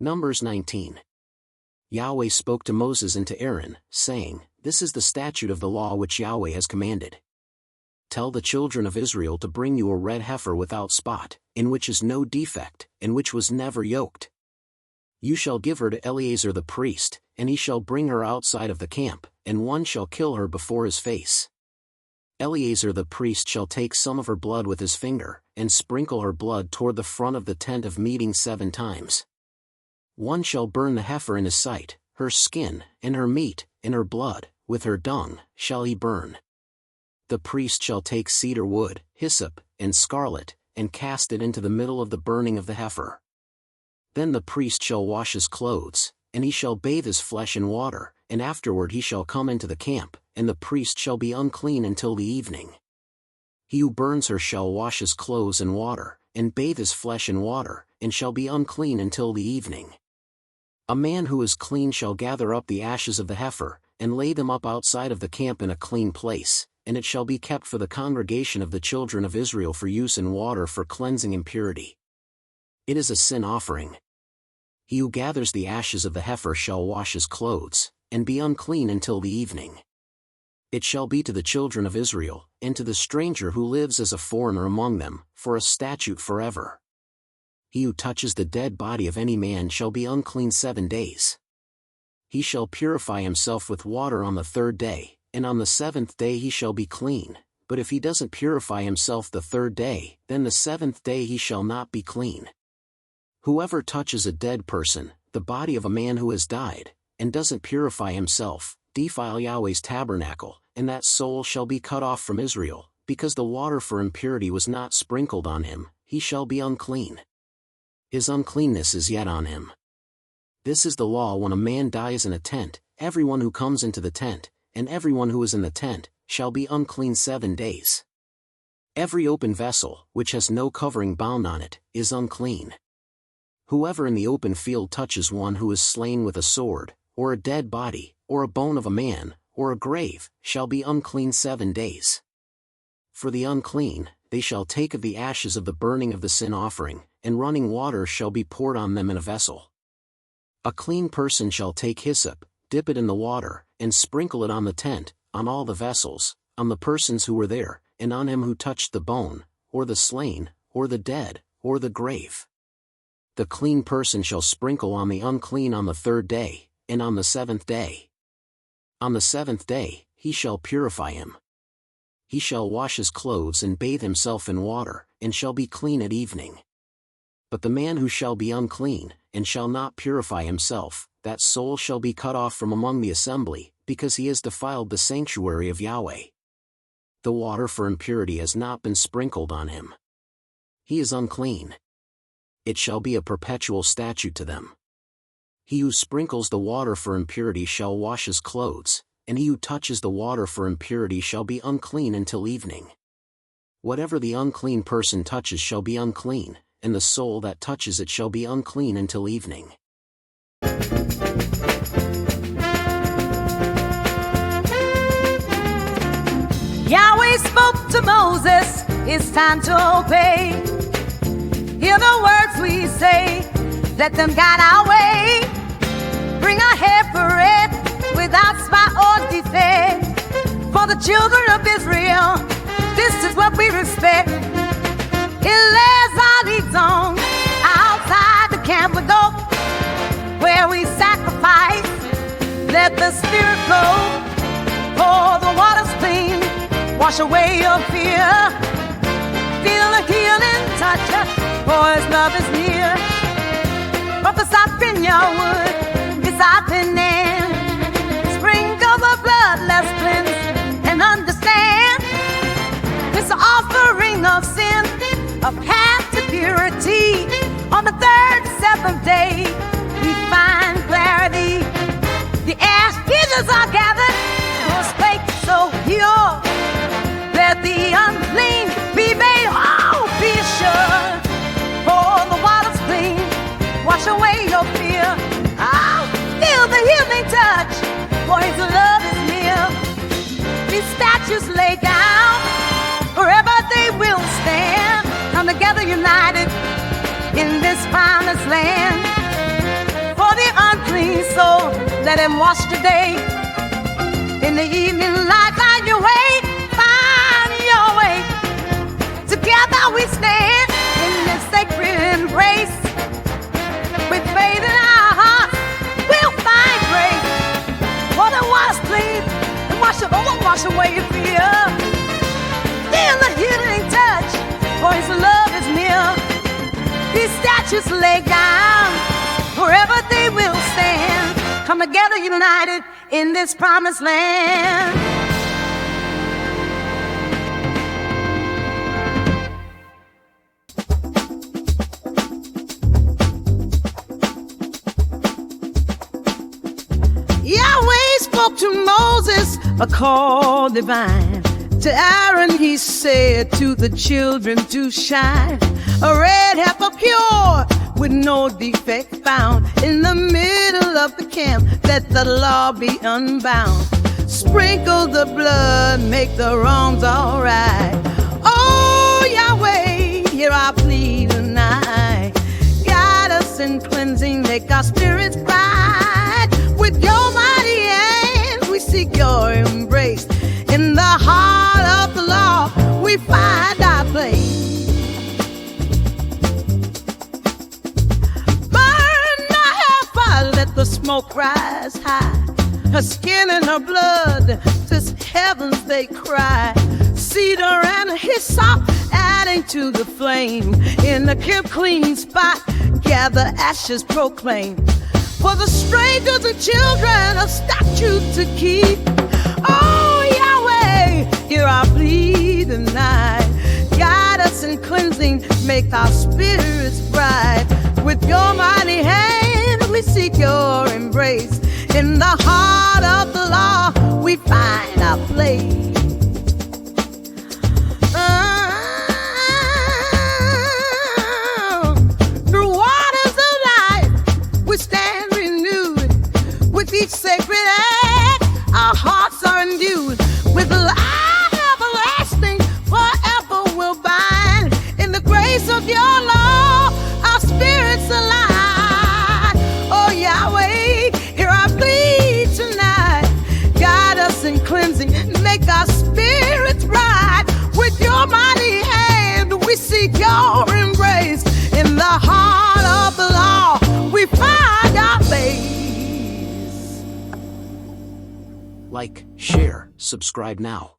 Numbers 19. Yahweh spoke to Moses and to Aaron, saying, This is the statute of the law which Yahweh has commanded. Tell the children of Israel to bring you a red heifer without spot, in which is no defect, and which was never yoked. You shall give her to Eleazar the priest, and he shall bring her outside of the camp, and one shall kill her before his face. Eleazar the priest shall take some of her blood with his finger, and sprinkle her blood toward the front of the tent of meeting 7 times. One shall burn the heifer in his sight, her skin, and her meat, and her blood, with her dung, shall he burn. The priest shall take cedar wood, hyssop, and scarlet, and cast it into the middle of the burning of the heifer. Then the priest shall wash his clothes, and he shall bathe his flesh in water, and afterward he shall come into the camp, and the priest shall be unclean until the evening. He who burns her shall wash his clothes in water, and bathe his flesh in water, and shall be unclean until the evening. A man who is clean shall gather up the ashes of the heifer, and lay them up outside of the camp in a clean place, and it shall be kept for the congregation of the children of Israel for use in water for cleansing impurity. It is a sin offering. He who gathers the ashes of the heifer shall wash his clothes, and be unclean until the evening. It shall be to the children of Israel, and to the stranger who lives as a foreigner among them, for a statute forever. He who touches the dead body of any man shall be unclean 7 days. He shall purify himself with water on the 3rd day, and on the 7th day he shall be clean, but if he doesn't purify himself the 3rd day, then the 7th day he shall not be clean. Whoever touches a dead person, the body of a man who has died, and doesn't purify himself, defile Yahweh's tabernacle, and that soul shall be cut off from Israel, because the water for impurity was not sprinkled on him, he shall be unclean. His uncleanness is yet on him. This is the law when a man dies in a tent, everyone who comes into the tent, and everyone who is in the tent, shall be unclean 7 days. Every open vessel, which has no covering bound on it, is unclean. Whoever in the open field touches one who is slain with a sword, or a dead body, or a bone of a man, or a grave, shall be unclean 7 days. For the unclean, they shall take of the ashes of the burning of the sin offering, and running water shall be poured on them in a vessel. A clean person shall take hyssop, dip it in the water, and sprinkle it on the tent, on all the vessels, on the persons who were there, and on him who touched the bone, or the slain, or the dead, or the grave. The clean person shall sprinkle on the unclean on the 3rd day, and on the 7th day. On the 7th day, he shall purify him. He shall wash his clothes and bathe himself in water, and shall be clean at evening. But the man who shall be unclean, and shall not purify himself, that soul shall be cut off from among the assembly, because he has defiled the sanctuary of Yahweh. The water for impurity has not been sprinkled on him. He is unclean. It shall be a perpetual statute to them. He who sprinkles the water for impurity shall wash his clothes, and he who touches the water for impurity shall be unclean until evening. Whatever the unclean person touches shall be unclean, and the soul that touches it shall be unclean until evening. Yahweh spoke to Moses, it's time to obey. Hear the words we say, let them guide our way. Bring a heifer red, without spot or defect. For the children of Israel, this is what we respect. Eleazar on outside the camp we go, where we sacrifice. Let the Spirit flow, pour the waters clean, wash away your fear. Feel the healing touch, for His love is near. Prophesy in your wood, it's happening. Sprinkle the blood, let's cleanse and understand. It's an offering of sin, of path to purity. On the 3rd, 7th day, we find clarity. The ashes are gathered, your spake so pure. Let the unclean be made whole, be sure. For the water's clean, wash away your fear. Oh, feel the healing touch, for His love is near. These statues lay down, forever they will stand. Come together united in this promised land. let him wash today. In the evening light, find your way, find your way. Together we stand in this sacred embrace. With faith in our hearts, we'll find grace. For the water's clean, and wash away your fear. Feel the healing touch, for his love is near. These statues lay down, forever they will stand. Come together united in this promised land. Yahweh spoke to Moses a call divine. To Aaron he said, to the children to shine. A red heifer pure, with no defect found. In the middle of the camp, let the law be unbound. Sprinkle the blood, make the wrongs all right. Oh, Yahweh, hear our plea tonight. Guide us in cleansing, make our spirits bright. With your mighty hands, we seek your embrace. In the heart of the law, we find our place. Let the smoke rise high. Her skin and her blood, to heavens they cry. Cedar and hyssop adding to the flame. In the camp clean spot, gather ashes proclaim. For the strangers and children, a statute to keep. Oh, Yahweh, hear our plea tonight. Guide us in cleansing, make our spirits bright. With your mighty hand, we seek your embrace. In the heart of the law, we find our place. Through waters of life, we stand renewed. With each sacred act, our hearts are endued. With life everlasting, forever we'll bind. In the grace of your law, our spirits align. Oh, Yahweh, hear our plea tonight. Guide us in cleansing, make our spirits bright. With your mighty hand, we seek your embrace. In the heart of the law, we find our place. Like, share, subscribe now.